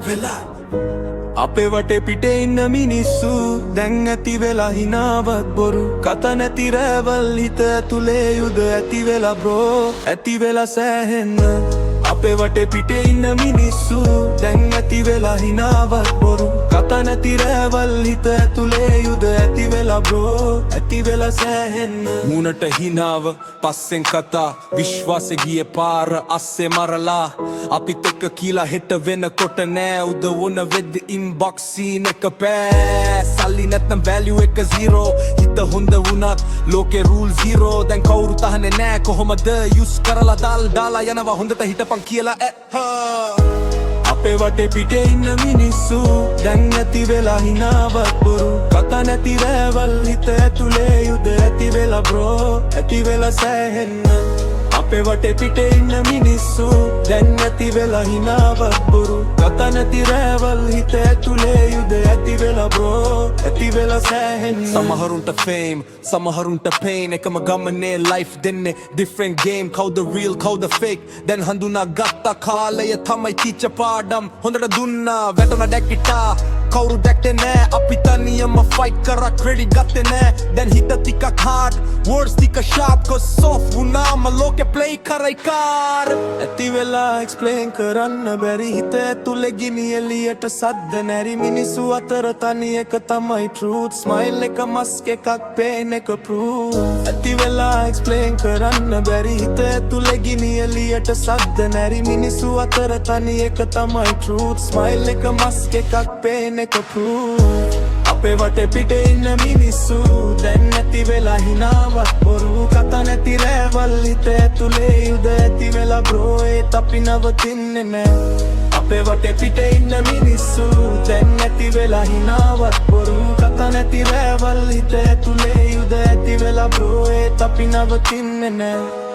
වෙලා අපේ වටේ පිටේ ඉන්න මිනිස්සු දැන් ඇති වෙලා හිනාවත් බොරු කතා නැති රැවල් හිත ඇතුලේ යුද ඇති වෙලා බ්‍රෝ ඇති වෙලා සෑහෙන්න අපේ වටේ පිටේ ඉන්න මිනිස්සු දැන් ඇති වෙලා හිනාවත් බොරු කතා නැති රැවල් හිත ඇතුලේ යුද ඇති වෙලා බ්‍රෝ ඇති වෙලා සෑහෙන්න මුණට හිනාව පස්සෙන් කතා විශ්වාසෙ ගියේ පාර අස්සේ මරලා අපිත් එක්ක කියලා හෙට වෙනකොට නෑ උදවුන වෙද්දි ඉන්බොක්ස් සීන් එක පෑ සල්ලි නැත්නම් වැලියු එක 0 හිත හොඳ වුණත් ලෝකේ රූල් 0 දැන් කවුරු තහන්නේ නෑ කොහොමද යුස් කරලා දාලා යනවා හොඳට හිටපන් කියලා අපේ වටේ පිටේ ඉන්න මිනිස්සු දැන් ඇති වෙලා හිනාවත් බොරු කතා නැති රැවල් හිත ඇතුලේ යුද ඇති වෙලා බ්‍රෝ ඇති වෙලා සෑහෙන්න අපේ වටේ පිටේ ඉන්න මිනිස්සු දැන් ඇති වෙලා හිනාවත් බොරු කතා නැති රැවල් හිත ඇතුලේ යුද ඇති වෙලා බ්‍රෝ ඇති වෙලා සෑහෙන්න සමහරුන්ට fame සමහරුන්ට pain එකම ගමනේ life දෙන්නේ different game කවුද real කවුද fake දැන් හඳුනා ගත්ත කාලය තමයි teacher පාඩම් හොඳට දුන්නා වැටුණා දැක්කිටා කවුරු දැක්කේ නෑ අපි තනියම fight කරා credit ගත්තේ නෑ දැන් හිත ටිකක් hard words ටික sharp cause soft වුණාම ලෝකේ play කරයි කාර් ඇති වෙලා explain කරන්න බැරි හිත ඇතුලේ ගිනි එළියට සද්ද නැරි මිනිස්සු අතර තනි එක තමයි truth smile එක mask එකක් pain එක proof ඇති වෙලා explain කරන්න බැරි හිත ඇතුලේ ගිනි එළියට සද්ද නැරි මිනිස්සු අතර තනි එක තමයි truth smile එක mask එකක් pain එක proof අපේ වටේ පිටේ ඉන්න මිනිස්සු දැන් නැති වෙලා හිනාවත් බොරු කතා නැති රැවල් හිත ඇතුලේ යුද ඇති වෙලා බ්‍රෝ ඒත් අපි නවතින්නේ නෑ අපේ වටේ පිටේ ඉන්න මිනිස්සු දැන් නැති වෙලා හිනාවත් බොරු කතා නැති රැවල් හිත ඇතුලේ යුද ඇති වෙලා බ්‍රෝ ඒත් අපි නවතින්නේ නෑ